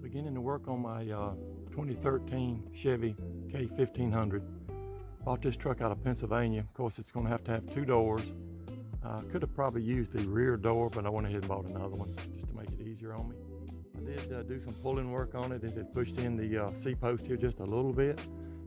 Beginning to work on my 2013 Chevy K1500. Bought this truck out of Pennsylvania. Of course, it's going to have 2 doors. Could have probably used the rear door, but I went ahead and bought another one just to make it easier on me. I did do some pulling work on it. It had pushed in the C-post here just a little bit.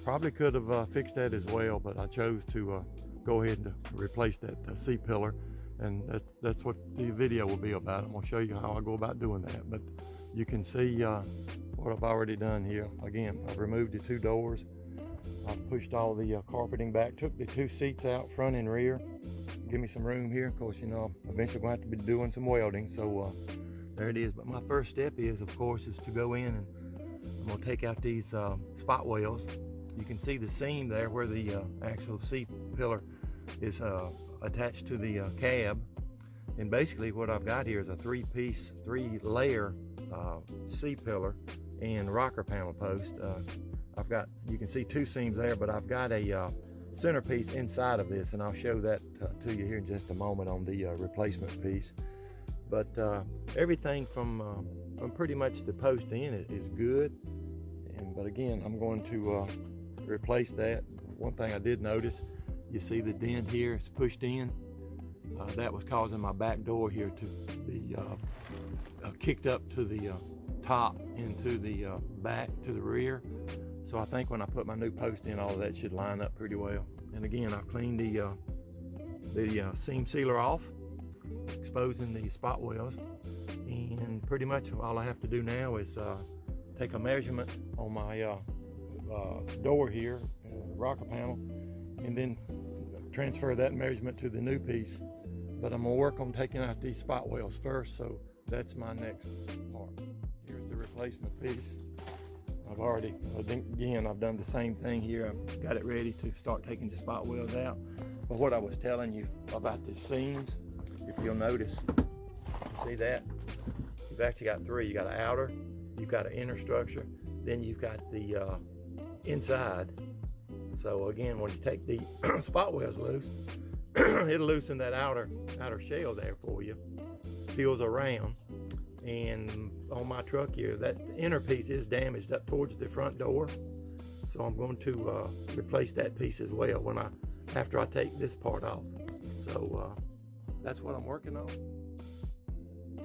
Probably could have fixed that as well, but I chose to go ahead and replace that C-pillar. And that's what the video will be about. I'm going to show you how I go about doing that. But you can see what I've already done here. Again, I've removed the 2 doors. I've pushed all the carpeting back, took the 2 seats out, front and rear. Give me some room here. Of course, you know, eventually going to have to be doing some welding. So there it is. But my first step is, of course, is to go in and I'm going to take out these spot welds. You can see the seam there where the actual C-pillar is attached to the cab. And basically what I've got here is a 3-layer C-pillar and rocker panel post. I've got, you can see 2 seams there, but I've got a centerpiece inside of this, and I'll show that to you here in just a moment on the replacement piece. But everything from pretty much the post in is good. But again, I'm going to replace that. One thing I did notice, you see the dent here, it's pushed in. That was causing my back door here to be kicked up to the top into the back to the rear. So I think when I put my new post in, all of that should line up pretty well. And again, I've cleaned the seam sealer off, exposing the spot welds. And pretty much all I have to do now is take a measurement on my door here, rocker panel, and then transfer that measurement to the new piece. But I'm gonna work on taking out these spot welds first, so that's my next part. Here's the replacement piece. I've done the same thing here. I've got it ready to start taking the spot welds out. But what I was telling you about the seams, if you'll notice, you see that? You've actually got 3. You got an outer, you've got an inner structure, then you've got the inside. So again, when you take the spot welds loose, it'll loosen that outer shell there for you, peels around. And on my truck here, that inner piece is damaged up towards the front door. So I'm going to replace that piece as well after I take this part off. So that's what I'm working on.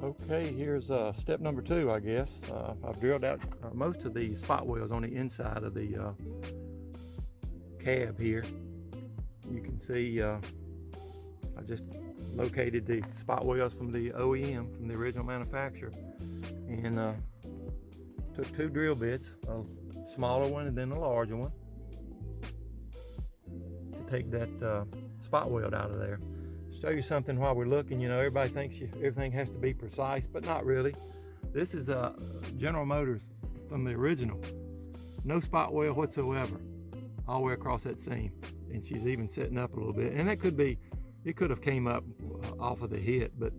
Okay, here's step number 2, I guess. I've drilled out most of the spot welds on the inside of the cab here. You can see I just located the spot welds from the OEM, from the original manufacturer, and took 2 drill bits, a smaller one and then a larger one, to take that spot weld out of there. Show you something while we're looking. You know, everybody thinks everything has to be precise, but not really. This is a General Motors from the original. No spot weld whatsoever, all the way across that seam. And she's even setting up a little bit. And that could be, it could have came up off of the hit, but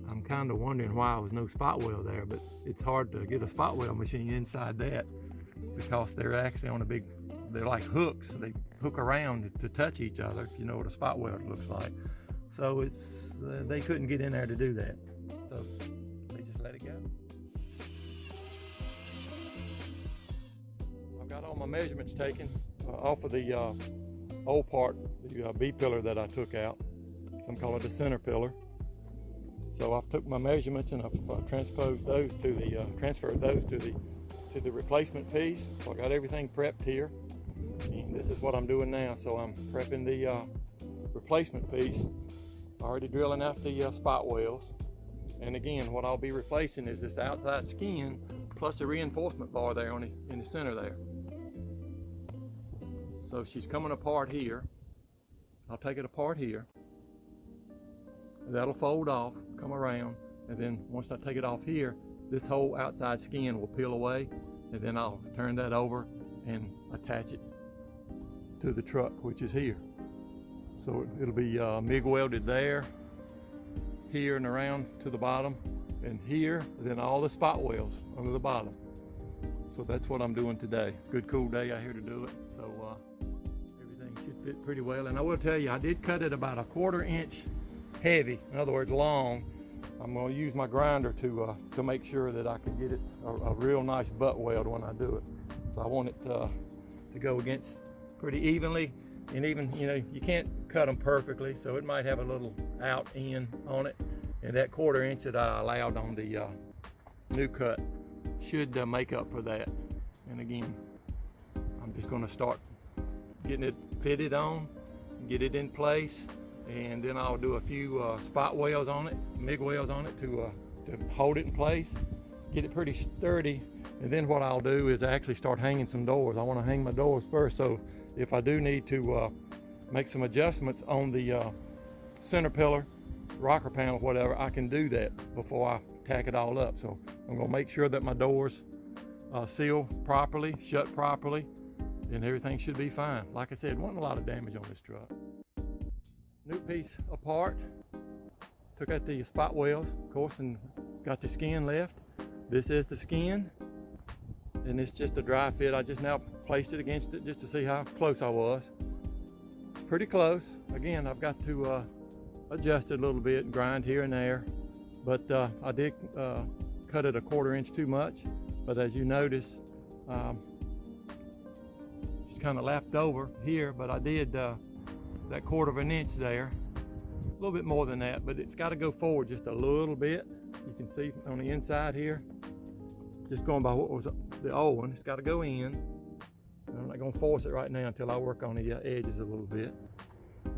I'm kind of wondering why there was no spot weld there. But it's hard to get a spot weld machine inside that because they're actually on they're like hooks. They hook around to touch each other, if you know what a spot weld looks like. So it's they couldn't get in there to do that. So they just let it go. I've got all my measurements taken off of the old part, the B-pillar that I took out. Some call it a center pillar. So I've took my measurements and I've transferred those to the replacement piece. So I got everything prepped here, and this is what I'm doing now. So I'm prepping the replacement piece, already drilling out the spot welds. And again, what I'll be replacing is this outside skin plus a reinforcement bar there in the center there. So she's coming apart here. I'll take it apart here. That'll fold off, come around, and then once I take it off here, this whole outside skin will peel away, and then I'll turn that over and attach it to the truck, which is here. So it'll be MIG welded there, here and around to the bottom, and here, then all the spot welds under the bottom. So that's what I'm doing today. Good cool day out here to do it. So everything should fit pretty well. And I will tell you, I did cut it about 1/4 inch heavy, in other words long, I'm going to use my grinder to make sure that I can get it a real nice butt weld when I do it. So I want it to go against pretty evenly, and even, you know, you can't cut them perfectly, so it might have a little out in on it, and that 1/4 inch that I allowed on the new cut should make up for that. And again, I'm just going to start getting it fitted on, get it in place, and then I'll do a few spot welds on it, MIG welds on it to hold it in place, get it pretty sturdy. And then what I'll do is actually start hanging some doors. I want to hang my doors first, so if I do need to make some adjustments on the center pillar, rocker panel, whatever, I can do that before I tack it all up. So I'm going to make sure that my doors seal properly, shut properly, and everything should be fine. Like I said, wasn't a lot of damage on this truck. New piece apart. Took out the spot welds, of course, and got the skin left. This is the skin, and it's just a dry fit. I just now placed it against it just to see how close I was. Pretty close. Again, I've got to adjust it a little bit and grind here and there, but I did cut it a 1/4 inch too much. But as you notice, just kind of lapped over here, but I did that 1/4 inch there, a little bit more than that, but it's got to go forward just a little bit. You can see on the inside here, just going by what was the old one, it's got to go in. I'm not going to force it right now until I work on the edges a little bit.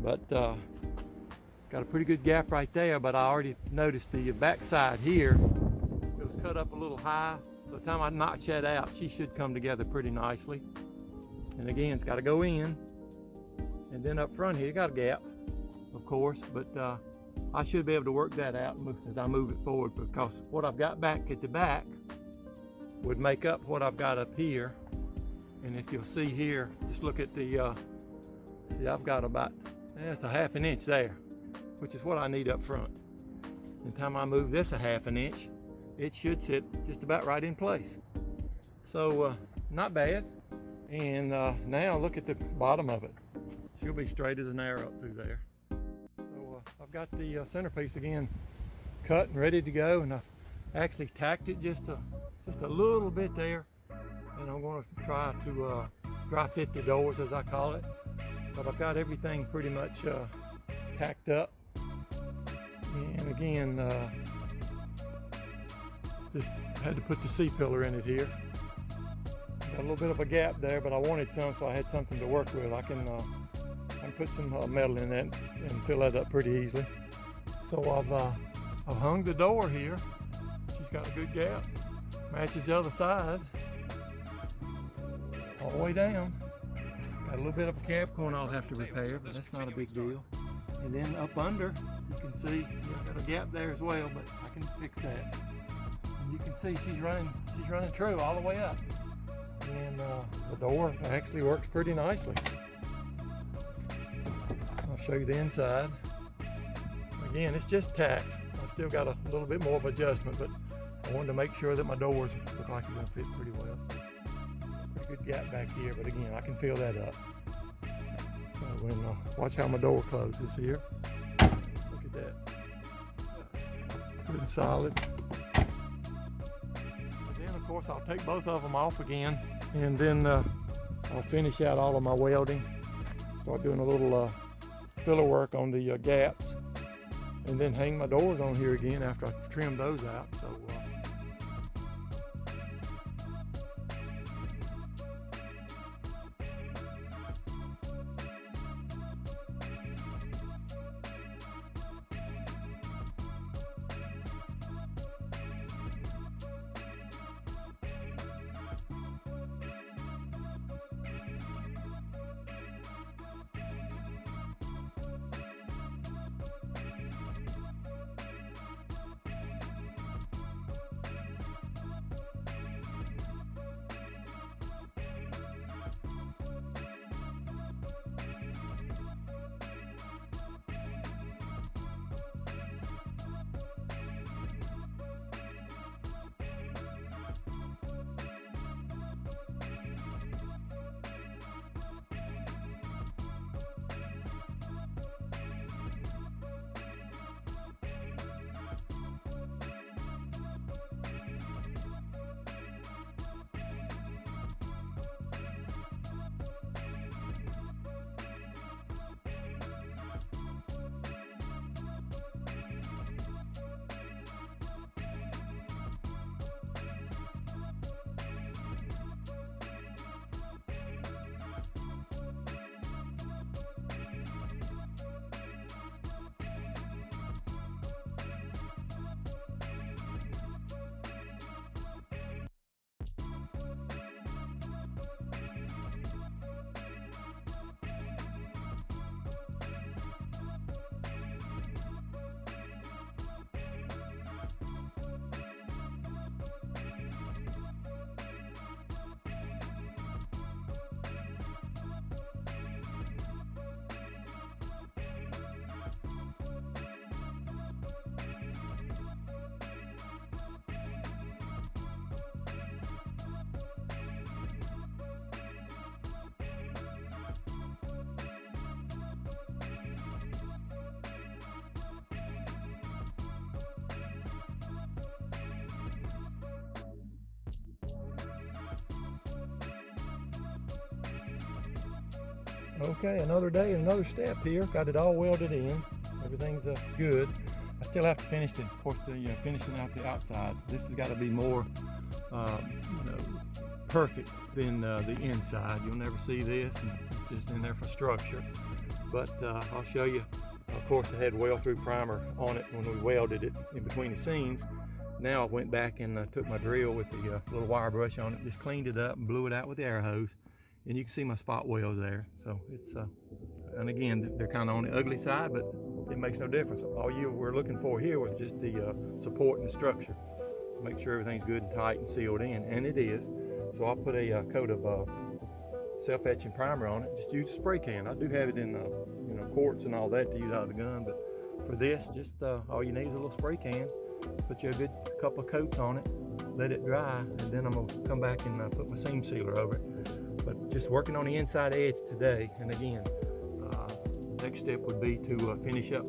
But got a pretty good gap right there, but I already noticed the back side here, it was cut up a little high. By the time I notch that out, she should come together pretty nicely. And again, it's got to go in. And then up front here, you got a gap, of course, but I should be able to work that out as I move it forward, because what I've got back at the back would make up what I've got up here. And if you'll see here, just look at the, see, I've got about, it's a 1/2 inch there, which is what I need up front. And the time I move this a 1/2 inch, it should sit just about right in place. So not bad. And now look at the bottom of it. She'll be straight as an arrow up through there. So I've got the centerpiece again cut and ready to go, and I've actually tacked it just a little bit there. And I'm going to try to dry fit the doors, as I call it. But I've got everything pretty much tacked up. And again, just had to put the C-pillar in it here. Got a little bit of a gap there, but I wanted some, so I had something to work with. I can put some metal in that and fill that up pretty easily. So I've hung the door here. She's got a good gap. Matches the other side. All the way down. Got a little bit of a cab corn I'll have to repair, but that's not a big deal. And then up under, you can see, I've got a gap there as well, but I can fix that. And you can see she's running true all the way up. And the door actually works pretty nicely. I'll show you the inside. Again, it's just tacked. I've still got a little bit more of adjustment, but I wanted to make sure that my doors look like they're going to fit pretty well. So, pretty good gap back here, but again, I can fill that up. So when watch how my door closes here. Look at that. Pretty solid. And then of course I'll take both of them off again, and then I'll finish out all of my welding. Start doing a little filler work on the gaps, and then hang my doors on here again after I trim those out. So. Okay, another day, another step here. Got it all welded in. Everything's good. I still have to finish it, of course, finishing out the outside. This has got to be more, perfect than the inside. You'll never see this, and it's just in there for structure. But I'll show you. Of course, I had weld-through primer on it when we welded it in between the seams. Now I went back and took my drill with the little wire brush on it, just cleaned it up and blew it out with the air hose. And you can see my spot welds there. So it's, and again, they're kind of on the ugly side, but it makes no difference. All you were looking for here was just the support and the structure. Make sure everything's good and tight and sealed in, and it is. So I'll put a coat of self-etching primer on it. Just use a spray can. I do have it in quarts and all that to use out of the gun, but for this, just all you need is a little spray can. Put you a good couple of coats on it, let it dry, and then I'm gonna come back and put my seam sealer over it. But just working on the inside edge today. And again, next step would be to finish up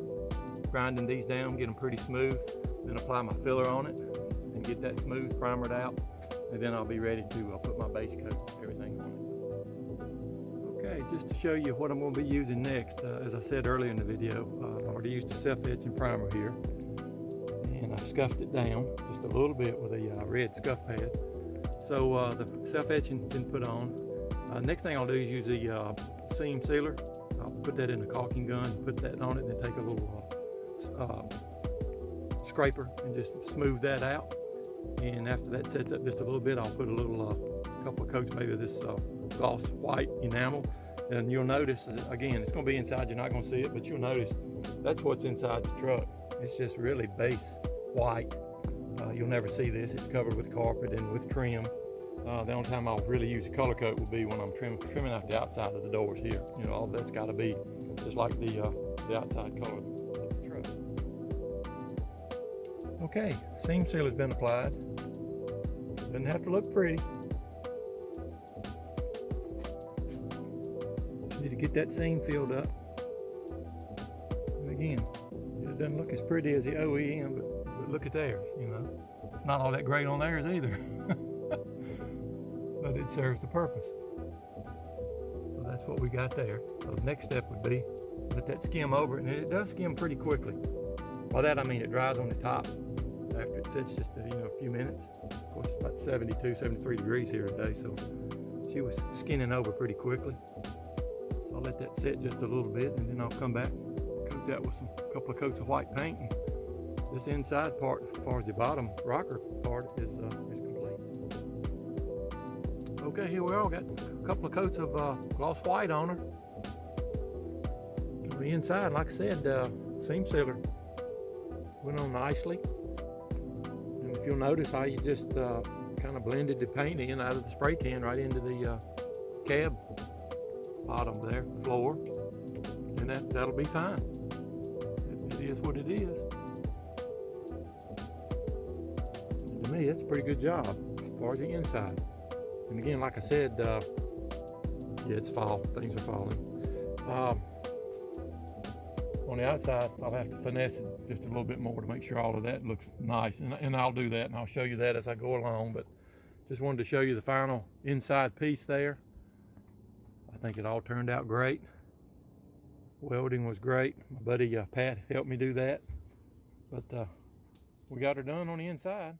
grinding these down, get them pretty smooth, then apply my filler on it and get that smooth, primered out, and then I'll be ready to put my base coat, everything on it. Okay, just to show you what I'm going to be using next, as I said earlier in the video, I already used a self-etching primer here, and I scuffed it down just a little bit with a red scuff pad. So the self-etching been put on. Next thing I'll do is use the seam sealer. I'll put that in a caulking gun, put that on it, then take a little scraper and just smooth that out. And after that sets up just a little bit, I'll put a little couple of coats, maybe of this gloss white enamel. And you'll notice, again, it's going to be inside. You're not going to see it, but you'll notice that's what's inside the truck. It's just really base white. You'll never see this. It's covered with carpet and with trim. The only time I'll really use a color coat will be when I'm trimming out the outside of the doors here. All that's got to be just like the outside color of the truck. Okay, seam sealer's been applied. Doesn't have to look pretty. Just need to get that seam filled up. And again, it doesn't look as pretty as the OEM, but look at theirs. It's not all that great on theirs either. But it serves the purpose. So that's what we got there. So the next step would be let that skim over it, and it does skim pretty quickly. By that I mean it dries on the top after it sits just a few minutes. Of course, it's about 72, 73 degrees here today, so she was skinning over pretty quickly. So I'll let that sit just a little bit, and then I'll come back, coat that with a couple of coats of white paint, and this inside part, as far as the bottom rocker part, is complete. Okay, here we are. Got a couple of coats of gloss white on her. On the inside, like I said, seam sealer went on nicely. And if you'll notice how you just kind of blended the paint in out of the spray can right into the cab bottom there, floor, and that'll be fine. It is what it is. And to me, that's a pretty good job as far as the inside. And again, like I said, yeah, it's fall. Things are falling. On the outside, I'll have to finesse it just a little bit more to make sure all of that looks nice. And I'll do that, and I'll show you that as I go along. But just wanted to show you the final inside piece there. I think it all turned out great. Welding was great. My buddy Pat helped me do that. But we got her done on the inside.